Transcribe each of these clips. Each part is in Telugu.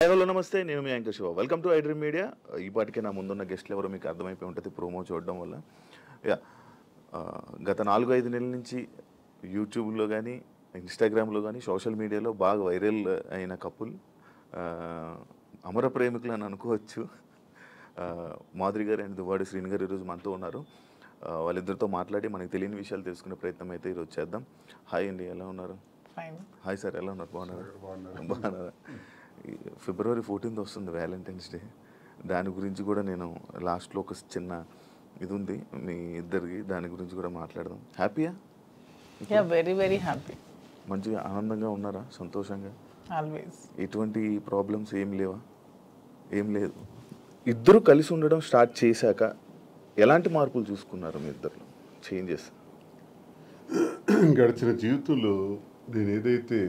హలో నమస్తే, నేను మీ anchor Shiva. Welcome to iDream Media. ఈ పాటికే నా ముందున్న గెస్ట్లు ఎవరో మీకు అర్థమైపోయి ఉంటుంది ప్రోమో చూడడం వల్ల. యా గత 4-5 నెలల నుంచి యూట్యూబ్లో కానీ, ఇన్స్టాగ్రామ్లో కానీ, సోషల్ మీడియాలో బాగా వైరల్ అయిన కపుల్, అమర ప్రేమికులు అని అనుకోవచ్చు. మాధురి గారు అండ్ దువ్వాడి శ్రీని గారు ఈరోజు మనతో ఉన్నారు. వాళ్ళిద్దరితో మాట్లాడి మనకి తెలియని విషయాలు తెలుసుకునే ప్రయత్నం అయితే ఈరోజు చేద్దాం. హాయ్ అండి, ఎలా ఉన్నారు? హాయ్ సార్, ఎలా ఉన్నారు? బాగున్నారా? ఫిబ్రవరి 14th వస్తుంది వ్యాలంటైన్స్ డే. దాని గురించి కూడా నేను లాస్ట్లో ఒక చిన్న ఇది ఉంది మీ ఇద్దరికి, దాని గురించి కూడా మాట్లాడదాం. హ్యాపీయా? Very very happy. మంచిగా ఆనందంగా ఉన్నారా? సంతోషంగా? ఆల్వేస్. ఎటువంటి ప్రాబ్లమ్స్ ఏం లేవా? ఏం లేదు. ఇద్దరు కలిసి ఉండడం స్టార్ట్ చేశాక ఎలాంటి మార్పులు చూసుకున్నారు మీ ఇద్దరు? చేంజెస్ గడిచిన జీవితంలో నేను ఏదైతే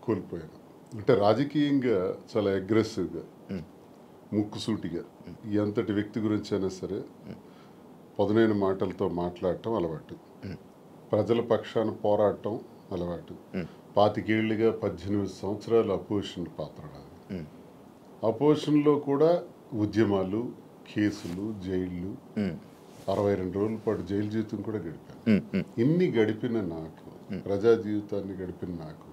కోల్పోయాను అంటే రాజకీయంగా చాలా అగ్రెసివ్గా, ముక్కుసూటిగా ఎంతటి వ్యక్తి గురించి అయినా సరే పదునైన మాటలతో మాట్లాడటం అలవాటు, ప్రజల పక్షాన పోరాటం అలవాటు. 25 ఏళ్ళుగా 18 సంవత్సరాలు అపోజిషన్ పాత్ర నాది. అపోజిషన్లో కూడా ఉద్యమాలు, కేసులు, జైళ్ళు, 62 రోజుల పాటు జైలు జీవితం కూడా గడిపాను. ఇన్ని గడిపిన నాకు, ప్రజా జీవితాన్ని గడిపిన నాకు,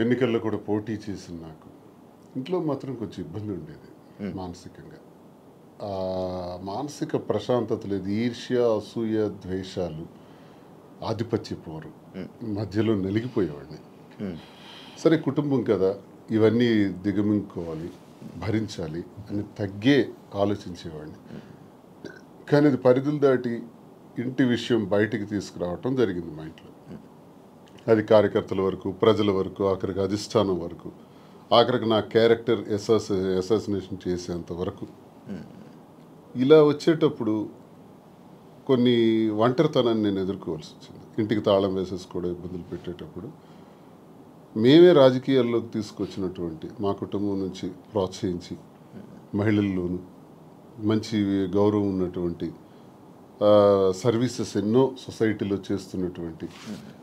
ఎన్నికల్లో కూడా పోటీ చేసిన నాకు ఇంట్లో మాత్రం కొంచెం ఇబ్బంది ఉండేది మానసికంగా. మానసిక ప్రశాంతత లేదు. ఈర్ష్య, అసూయ, ద్వేషాలు, ఆధిపత్య పోరు మధ్యలో నలిగిపోయేవాడిని. సరే, కుటుంబం కదా, ఇవన్నీ దిగమింగుకోవాలి, భరించాలి అని తగ్గే ఆలోచించేవాడిని. కానీ అది పరిధులు దాటి ఇంటి విషయం బయటికి తీసుకురావటం జరిగింది మా ఇంట్లో. అది కార్యకర్తల వరకు, ప్రజల వరకు, ఆఖరికి అధిష్టానం వరకు, ఆఖరికి నా క్యారెక్టర్ అసాసినేషన్ చేసేంత వరకు. ఇలా వచ్చేటప్పుడు కొన్ని ఒంటరితనాన్ని నేను ఎదుర్కోవాల్సి వచ్చింది. ఇంటికి తాళం వేసేసుకోవడం, ఇబ్బందులు పెట్టేటప్పుడు మేమే రాజకీయాల్లోకి తీసుకొచ్చినటువంటి మా కుటుంబం నుంచి ప్రోత్సహించి మహిళల్లోనూ మంచి గౌరవం ఉన్నటువంటి సర్వీసెస్ ఎన్నో సొసైటీలో చేస్తున్నటువంటి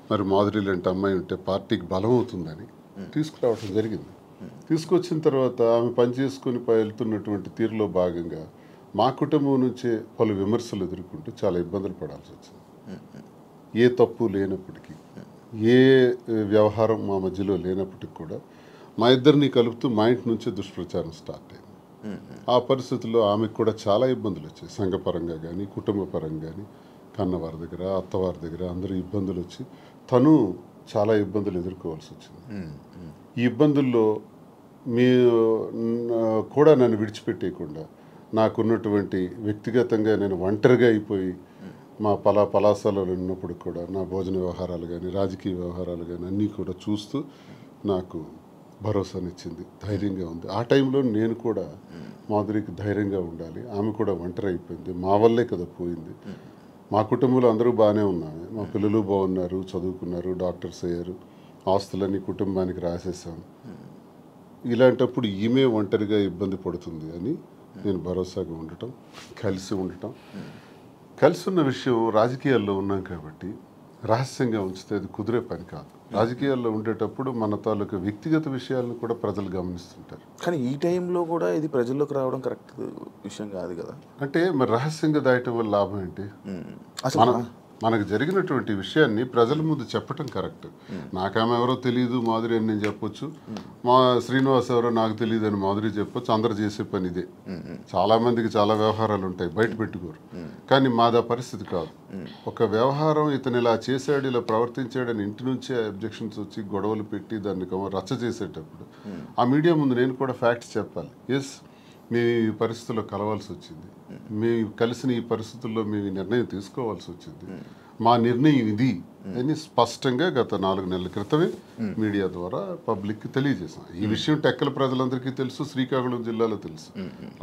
మరి మాధురి లాంటి అమ్మాయి ఉంటే పార్టీకి బలం అవుతుందని తీసుకురావడం జరిగింది. తీసుకొచ్చిన తర్వాత ఆమె పనిచేసుకొని వెళ్తున్నటువంటి తీరులో భాగంగా మా కుటుంబం నుంచే పలు విమర్శలు ఎదుర్కొంటూ చాలా ఇబ్బందులు పడాల్సి వచ్చింది. ఏ తప్పు లేనప్పటికీ, ఏ వ్యవహారం మా మధ్యలో లేనప్పటికీ కూడా మా ఇద్దరిని కలుపుతూ మా ఇంటి నుంచే దుష్ప్రచారం స్టార్ట్ అయింది. ఆ పరిస్థితుల్లో ఆమెకు కూడా చాలా ఇబ్బందులు వచ్చాయి. సంఘపరంగా కానీ, కుటుంబ పరంగా కానీ, కన్నవారి దగ్గర, అత్తవారి దగ్గర అందరూ ఇబ్బందులు వచ్చి తను చాలా ఇబ్బందులు ఎదుర్కోవాల్సి వచ్చింది. ఈ ఇబ్బందుల్లో మీ కూడా నన్ను విడిచిపెట్టేయకుండా నాకున్నటువంటి వ్యక్తిగతంగా నేను ఒంటరిగా అయిపోయి మా పలాసాలలో ఉన్నప్పుడు కూడా నా భోజన వ్యవహారాలు కానీ, రాజకీయ వ్యవహారాలు కానీ అన్నీ కూడా చూస్తూ నాకు భరోసానిచ్చింది, ధైర్యంగా ఉంది. ఆ టైంలో నేను కూడా మాధురికి ధైర్యంగా ఉండాలి, ఆమె కూడా ఒంటరి అయిపోయింది, మా వల్లే కదా పోయింది. మా కుటుంబంలో అందరూ బాగానే ఉన్నారు, మా పిల్లలు బాగున్నారు, చదువుకున్నారు, డాక్టర్స్ అయ్యారు, ఆస్తులన్నీ కుటుంబానికి రాసేసాం. ఇలాంటప్పుడు ఈమె ఒంటరిగా ఇబ్బంది పడుతుంది అని నేను భరోసాగా ఉండటం, కలిసి ఉండటం. కలిసి ఉన్న విషయం రాజకీయాల్లో ఉన్నాం కాబట్టి రహస్యంగా ఉంచితే అది కుదిరే పని కాదు. రాజకీయాల్లో ఉండేటప్పుడు మన తాలూకు వ్యక్తిగత విషయాలను కూడా ప్రజలు గమనిస్తుంటారు. కానీ ఈ టైంలో కూడా ఇది ప్రజల్లోకి రావడం కరెక్ట్ విషయం కాదు కదా. అంటే మరి రహస్యంగా దాయటం వల్ల లాభం ఏంటి? మనకు జరిగినటువంటి విషయాన్ని ప్రజల ముందు చెప్పటం కరెక్ట్. నాకామె ఎవరో తెలియదు మాధురి అని నేను చెప్పొచ్చు, మా శ్రీనివాస్ ఎవరో నాకు తెలియదు అని మాధురి చెప్పొచ్చు. అందరు చేసే పని ఇదే. చాలా మందికి చాలా వ్యవహారాలు ఉంటాయి, బయట పెట్టుకోరు. కానీ మాదా పరిస్థితి కాదు. ఒక వ్యవహారం ఇతను ఇలా చేశాడు, ఇలా ప్రవర్తించాడని ఇంటి నుంచే అబ్జెక్షన్స్ వచ్చి గొడవలు పెట్టి దాన్ని రచ్చ చేసేటప్పుడు ఆ మీడియా ముందు నేను కూడా ఫ్యాక్ట్స్ చెప్పాలి. ఎస్, మేము ఈ పరిస్థితుల్లో కలవాల్సి వచ్చింది, మేము కలిసిన ఈ పరిస్థితుల్లో మేము ఈ నిర్ణయం తీసుకోవాల్సి వచ్చింది, మా నిర్ణయం ఇది అని స్పష్టంగా గత 4 నెలల క్రితమే మీడియా ద్వారా పబ్లిక్కి తెలియజేసాం. ఈ విషయం టెక్కల ప్రజలందరికీ తెలుసు, శ్రీకాకుళం జిల్లాలో తెలుసు,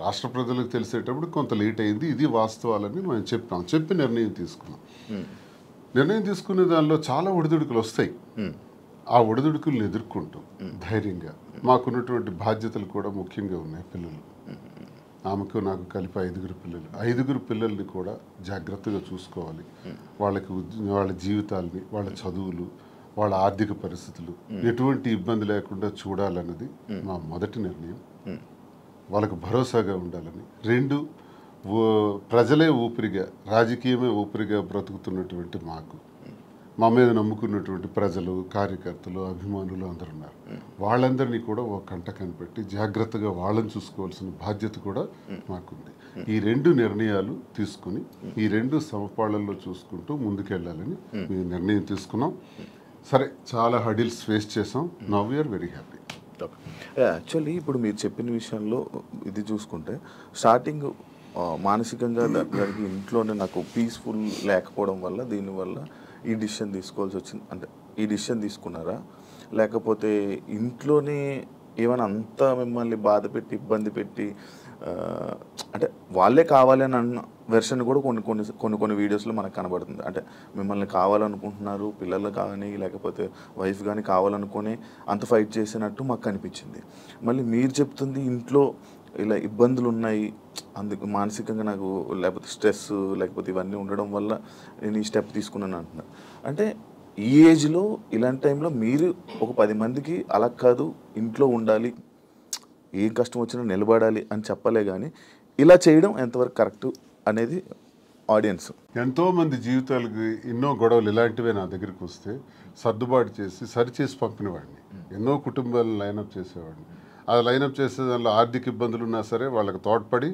రాష్ట్ర ప్రజలకు తెలిసేటప్పుడు కొంత లేట్ అయింది. ఇది వాస్తవాలని మేము చెప్పి నిర్ణయం తీసుకున్నాం. నిర్ణయం తీసుకునే దానిలో చాలా ఒడిదుడుకులు వస్తాయి. ఆ ఒడిదుడుకులను ఎదుర్కొంటూ ధైర్యంగా, మాకున్నటువంటి బాధ్యతలు కూడా ముఖ్యంగా ఉన్నాయి. పిల్లలు, ఆమెకు నాకు కలిపి 5 పిల్లలు. 5 పిల్లల్ని కూడా జాగ్రత్తగా చూసుకోవాలి. వాళ్ళకి వాళ్ళ జీవితాలని, వాళ్ళ చదువులు, వాళ్ళ ఆర్థిక పరిస్థితులు ఎటువంటి ఇబ్బంది లేకుండా చూడాలన్నది మా మొదటి నిర్ణయం. వాళ్ళకు భరోసాగా ఉండాలని. 2, ప్రజలే ఊపిరిగా, రాజకీయమే ఊపిరిగా బ్రతుకుతున్నటువంటి మాకు, మా మీద నమ్ముకున్నటువంటి ప్రజలు, కార్యకర్తలు, అభిమానులు అందరూ ఉన్నారు. వాళ్ళందరినీ కూడా ఒక కంట కనిపెట్టి జాగ్రత్తగా వాళ్ళని చూసుకోవాల్సిన బాధ్యత కూడా మాకుంది. ఈ 2 నిర్ణయాలు తీసుకుని ఈ 2 సమపాళ్లలో చూసుకుంటూ ముందుకెళ్ళాలని మేము నిర్ణయం తీసుకున్నాం. సరే, చాలా హడిల్స్ ఫేస్ చేసాం. Now we are very happy. Actually ఇప్పుడు మీరు చెప్పిన విషయంలో ఇది చూసుకుంటే స్టార్టింగ్ మానసికంగా దానికి ఇంట్లోనే నాకు పీస్ఫుల్ లేకపోవడం వల్ల దీనివల్ల ఈ డిసిషన్ తీసుకోవాల్సి వచ్చింది. అంటే ఈ డిసిషన్ తీసుకున్నారా, లేకపోతే ఇంట్లోనే ఏమైనా అంతా మిమ్మల్ని బాధ పెట్టి ఇబ్బంది పెట్టి అంటే వాళ్ళే కావాలి అని అన్న వెర్షన్ కూడా కొన్ని వీడియోస్లో మనకు కనబడుతుంది. అంటే మిమ్మల్ని కావాలనుకుంటున్నారు పిల్లలు కానీ లేకపోతే వైఫ్ కానీ కావాలనుకొని అంత ఫైట్ చేసినట్టు మాకు కనిపించింది. మళ్ళీ మీరు చెప్తుంది ఇంట్లో ఇలా ఇబ్బందులు ఉన్నాయి, అందుకు మానసికంగా నాకు లేకపోతే స్ట్రెస్ లేకపోతే ఇవన్నీ ఉండడం వల్ల నేను ఈ స్టెప్ తీసుకున్నాను అంటున్నారు. అంటే ఈ ఏజ్లో ఇలాంటి టైంలో మీరు ఒక 10 మందికి అలా కాదు ఇంట్లో ఉండాలి, ఏం కష్టం వచ్చినా నిలబడాలి అని చెప్పలే, కానీ ఇలా చేయడం ఎంతవరకు కరెక్ట్ అనేది ఆడియన్స్. ఎంతోమంది జీవితాలకి ఎన్నో గొడవలు ఇలాంటివే నా దగ్గరికి వస్తే సర్దుబాటు చేసి సరిచేసి పంపినవాడిని. ఎన్నో కుటుంబాలను లైనప్ చేసేవాడిని. అది లైనప్ చేసే దానిలో ఆర్థిక ఇబ్బందులు ఉన్నా సరే వాళ్ళకి తోడ్పడి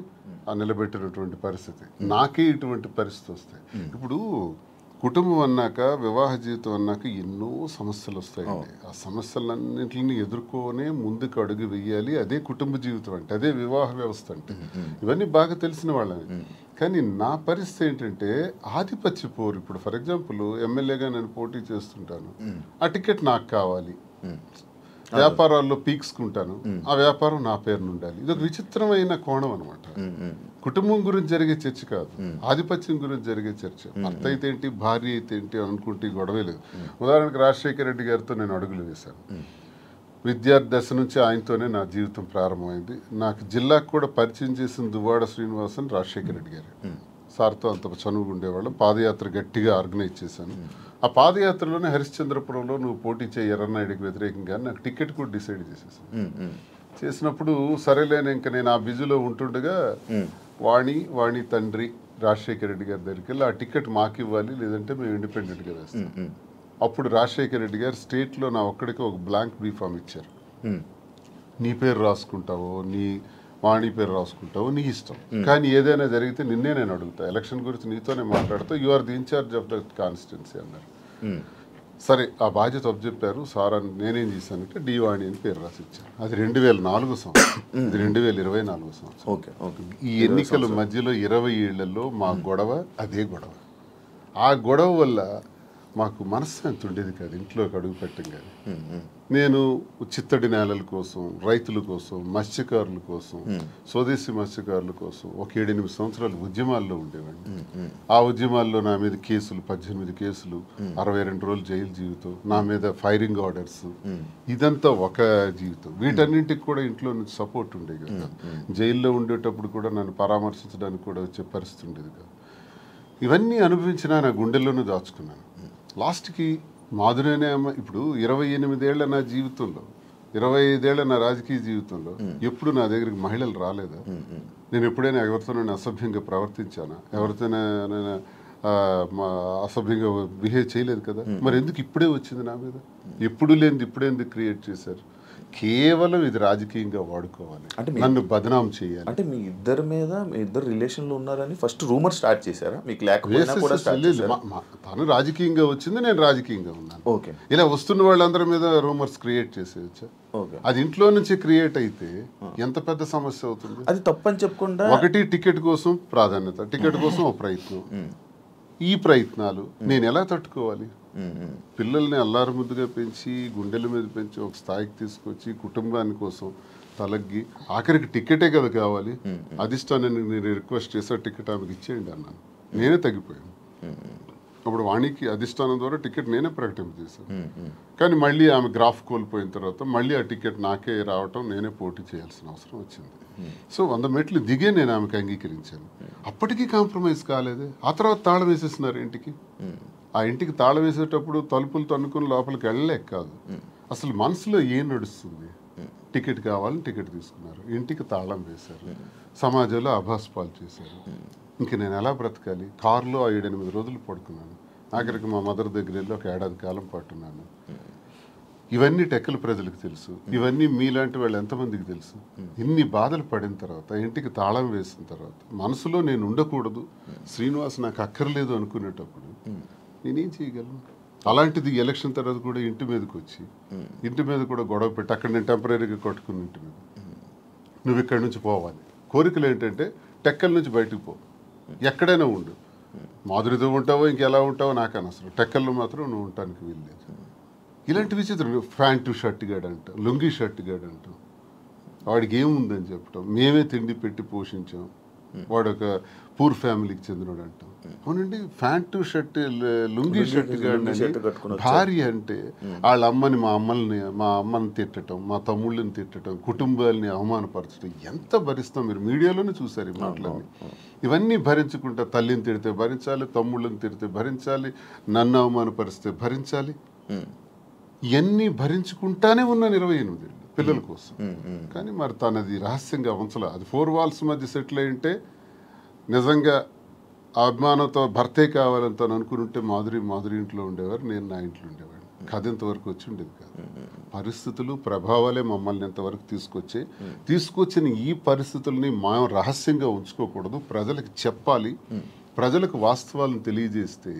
నిలబెట్టినటువంటి పరిస్థితి. నాకే ఇటువంటి పరిస్థితి వస్తాయి. ఇప్పుడు కుటుంబం అన్నాక, వివాహ జీవితం అన్నాక ఎన్నో సమస్యలు వస్తాయండి. ఆ సమస్యలన్నింటిని ఎదుర్కొనే ముందుకు అడుగు వెయ్యాలి. అదే కుటుంబ జీవితం అంటే, అదే వివాహ వ్యవస్థ అంటే. ఇవన్నీ బాగా తెలిసిన వాళ్ళని. కానీ నా పరిస్థితి ఏంటంటే ఆధిపత్య పోరు. ఇప్పుడు ఫర్ ఎగ్జాంపుల్ ఎమ్మెల్యేగా నేను పోటీ చేస్తుంటాను, ఆ టికెట్ నాకు కావాలి. వ్యాపారాల్లో పీక్స్కుంటాను, ఆ వ్యాపారం నా పేరున ఉండాలి. ఇది ఒక విచిత్రమైన కోణం అనమాట. కుటుంబం గురించి జరిగే చర్చ కాదు, ఆధిపత్యం గురించి జరిగే చర్చ. భర్త అయితే ఏంటి, భార్య అయితే ఏంటి అనుకుంటే గొడవే లేదు. ఉదాహరణకు రాజశేఖర రెడ్డి గారితో నేను అడుగులు వేశాను. విద్యార్థి దశ నుంచి ఆయనతోనే నా జీవితం ప్రారంభమైంది. నాకు జిల్లాకు కూడా పరిచయం చేసిన దువ్వాడ శ్రీనివాసన్ రాజశేఖర రెడ్డి గారు. సార్తో అంత చనువుగా ఉండేవాళ్ళం. పాదయాత్ర గట్టిగా ఆర్గనైజ్ చేశాను. ఆ పాదయాత్రలోనే హరిశ్చంద్రపురంలో నువ్వు పోటీ చేయి ఎర్రన్నాయుడికి వ్యతిరేకంగా నాకు టికెట్ కూడా డిసైడ్ చేసేసాను. చేసినప్పుడు సరేలేని ఇంకా నేను ఆ బిజీలో ఉంటుండగా వాణి తండ్రి రాజశేఖర రెడ్డి గారి దగ్గరికి వెళ్ళి ఆ టికెట్ మాకు ఇవ్వాలి, లేదంటే మేము ఇండిపెండెంట్గా వేస్తాం. అప్పుడు రాజశేఖర రెడ్డి గారు స్టేట్లో నా ఒక్కడికి ఒక బ్లాంక్ బీఫామ్ ఇచ్చారు. నీ పేరు రాసుకుంటావో, నీ వాణి పేరు రాసుకుంటావో నీ ఇష్టం, కానీ ఏదైనా జరిగితే నిన్నే నేను అడుగుతా, ఎలక్షన్ గురించి నీతోనే మాట్లాడుతూ, you are the incharge of the constituency అన్నారు. సరే, ఆ బాధ్యత అప్పచెప్పారు సార్. అని నేనేం చేశానంటే డివాణి అని పేరు రాసి ఇచ్చాను. అది 2004 సంవత్సరం, ఇది 2024 సంవత్సరం. ఈ ఎన్నికల మధ్యలో 20 ఏళ్లలో మా గొడవ అదే గొడవ. ఆ గొడవ వల్ల మాకు మనశ్శాంతి ఉండేది కాదు ఇంట్లోకి అడుగు పెట్టంగానే. నేను చిత్తడి నేలల కోసం, రైతుల కోసం, మత్స్యకారుల కోసం, స్వదేశీ మత్స్యకారుల కోసం ఒక 7-8 సంవత్సరాలు ఉద్యమాల్లో ఉండేవాడిని. ఆ ఉద్యమాల్లో నా మీద కేసులు, 18 కేసులు, 62 రోజులు జైలు జీవితం, నా మీద ఫైరింగ్ ఆర్డర్స్, ఇదంతా ఒక జీవితం. వీటన్నింటికి కూడా ఇంట్లో నుంచి సపోర్ట్ ఉండేది కదా. జైల్లో ఉండేటప్పుడు కూడా నన్ను పరామర్శించడానికి కూడా వచ్చే పరిస్థితి ఉండేది కాదు. ఇవన్నీ అనుభవించినా నా గుండెల్లోనూ దాచుకున్నాను. లాస్ట్కి మాధురేనే అమ్మ. ఇప్పుడు 28 ఏళ్ల నా జీవితంలో, 25 ఏళ్ల నా రాజకీయ జీవితంలో ఎప్పుడు నా దగ్గరికి మహిళలు రాలేదా? నేను ఎప్పుడైనా ఎవరితోనైనా అసభ్యంగా ప్రవర్తించానా? ఎవరితోనైనా అసభ్యంగా బిహేవ్ చేయలేదు కదా. మరి ఎందుకు ఇప్పుడే వచ్చింది నా మీద? ఎప్పుడు లేనిది ఇప్పుడేందుకు క్రియేట్ చేశారు? కేవలం ఇది రాజకీయంగా వాడుకోవాలి, అంటే నన్ను బదనాం చేయాలి. అంటే మీ ఇద్దరు మీద, మీ ఇద్దరు రిలేషన్లో ఉన్నారని ఫస్ట్ రూమర్ స్టార్ట్ చేశారా? మీకు లేకపోయినా కూడా స్టార్ట్ చేశారా? తను రాజకీయంగా వచ్చింది, నేను రాజకీయంగా ఉన్నాను. ఓకే. ఇలా వస్తున్న వాళ్ళందరి మీద రూమర్స్ క్రియేట్ చేసేయచ్చా? అది ఇంట్లో నుంచి క్రియేట్ అయితే ఎంత పెద్ద సమస్య అవుతుంది. అది తప్పని చెప్పకుండా ఒకటి టికెట్ కోసం ప్రాధాన్యత, టికెట్ కోసం ఒక ప్రయత్నం. ఈ ప్రయత్నాలు నేను ఎలా తట్టుకోవాలి? పిల్లల్ని అల్లారు ముద్దుగా పెంచి, గుండెల మీద పెంచి, ఒక స్థాయికి తీసుకొచ్చి, కుటుంబాని కోసం తలగ్గి, ఆఖరికి టికెటే కదా కావాలి. అధిష్టానాన్ని నేను రిక్వెస్ట్ చేసా, టికెట్ ఆమెకి ఇచ్చేయండి అన్నాను. నేనే తగ్గిపోయాను. అప్పుడు వాణికి అధిష్టానం ద్వారా టికెట్ నేనే ప్రకటింపజేశాను. కానీ మళ్ళీ ఆమె గ్రాఫ్ కోల్పోయిన తర్వాత మళ్ళీ ఆ టికెట్ నాకే రావటం, నేనే పోటీ చేయాల్సిన అవసరం వచ్చింది. సో 100 మెట్లు దిగే నేను ఆమెకు అంగీకరించాను. అప్పటికీ కాంప్రమైజ్ కాలేదే. ఆ తర్వాత తాళం వేసేస్తున్నారు ఇంటికి. ఆ ఇంటికి తాళం వేసేటప్పుడు తలుపులు తన్నుకుని లోపలికి వెళ్ళలేక కాదు, అసలు మనసులో ఏం నడుస్తుంది. టికెట్ కావాలని టికెట్ తీసుకున్నారు, ఇంటికి తాళం వేశారు, సమాజంలో అభాస్పాలు చేశారు. ఇంక నేను ఎలా బ్రతకాలి? కారులో 7-8 రోజులు పడుకున్నాను, ఆఖరికి మా మదర్ దగ్గర వెళ్ళి ఒక ఏడాది కాలం పట్టున్నాను. ఇవన్నీ టెక్కల ప్రజలకు తెలుసు, ఇవన్నీ మీలాంటి వాళ్ళు ఎంతమందికి తెలుసు. ఇన్ని బాధలు పడిన తర్వాత, ఇంటికి తాళం వేసిన తర్వాత, మనసులో నేను ఉండకూడదు, శ్రీనివాస్ నాకు అక్కర్లేదు అనుకునేటప్పుడు నేనేం చేయగలను? అలాంటిది ఎలక్షన్ తర్వాత కూడా ఇంటి మీదకి వచ్చి, ఇంటి మీద కూడా గొడవ పెట్టి, అక్కడ నేను టెంపరీగా కొట్టుకుని ఇంటి మీద, నువ్వు ఇక్కడి నుంచి పోవాలి. కోరికలు ఏంటంటే టెక్కల నుంచి బయటకు పో, ఎక్కడైనా ఉండు, మాధురితో ఉంటావో ఇంకెలా ఉంటావో నాకు అనవసరం, టెక్కల్లో మాత్రం నువ్వు ఉండటానికి వీల్లేదు. ఇలాంటి విచిత్రం. ప్యాంటు షర్ట్ గాడు అంటాం, లుంగీ షర్ట్ గాడు అంటాం, వాడికి ఏముందని చెప్పటం, మేమే తిండి పెట్టి పోషించాం, వాడు ఒక పూర్ ఫ్యామిలీకి చెందినవాడు అంటాం. అవునండి, ప్యాంటు షర్ట్ లుంగీ షర్ట్ గాడు భార్య అంటే వాళ్ళ అమ్మని మా అమ్మని తిట్టడం, మా తమ్ముళ్ళని తిట్టడం, కుటుంబాలని అవమానపరచడం ఎంత భరిస్తాం? మీరు మీడియాలోనే చూసారు ఈ మాటలన్నీ. ఇవన్నీ భరించుకుంటా తల్లిని తిడితే భరించాలి, తమ్ముళ్ళని తిడితే భరించాలి, నన్ను అవమానపరిస్తే భరించాలి. ఇవన్నీ భరించుకుంటానే ఉన్నాను 28 ఏళ్ళు పిల్లల కోసం. కానీ మరి తనది రహస్యంగా ఉంచలే. అది 4 walls మధ్య సెటిల్ అయి ఉంటే నిజంగా ఆ అభిమానంతో భర్తే కావాలని తను అనుకుని ఉంటే మాధురి ఇంట్లో ఉండేవారు, నేను నా ఇంట్లో ఉండేవాడిని. కథ ఇంతవరకు వచ్చి ఉండేది కాదు. పరిస్థితులు ప్రభావాలే మమ్మల్ని ఇంతవరకు తీసుకొచ్చిన ఈ పరిస్థితుల్ని మనం రహస్యంగా ఉంచుకోకూడదు, ప్రజలకు చెప్పాలి. ప్రజలకు వాస్తవాలను తెలియజేస్తే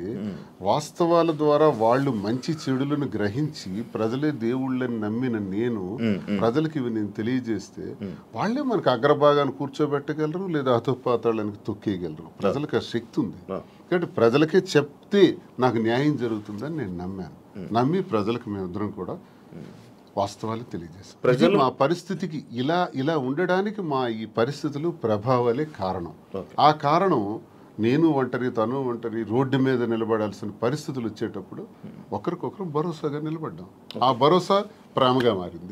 వాస్తవాల ద్వారా వాళ్ళు మంచి చెడులను గ్రహించి ప్రజలే దేవుళ్ళని నమ్మిన నేను ప్రజలకు ఇవి నేను తెలియజేస్తే వాళ్ళే మనకు అగ్రభాగాన్ని కూర్చోబెట్టగలరు, లేదా అధోపాతాళానికి తొక్కేయగలరు. ప్రజలకు ఆ శక్తి ఉంది. కాబట్టి ప్రజలకే చెప్తే నాకు న్యాయం జరుగుతుందని నేను నమ్మాను. నమ్మి ప్రజలకు మేమిద్దరం కూడా వాస్తవాలు తెలియజేస్తాం. మా పరిస్థితికి ఇలా ఉండడానికి మా ఈ పరిస్థితులు ప్రభావాలే కారణం. ఆ కారణం నేను ఒంటరి, తను ఒంటరి, రోడ్డు మీద నిలబడాల్సిన పరిస్థితులు వచ్చేటప్పుడు ఒకరికొకరు భరోసాగా నిలబడ్డాం. ఆ భరోసా ప్రేమగా మారింది.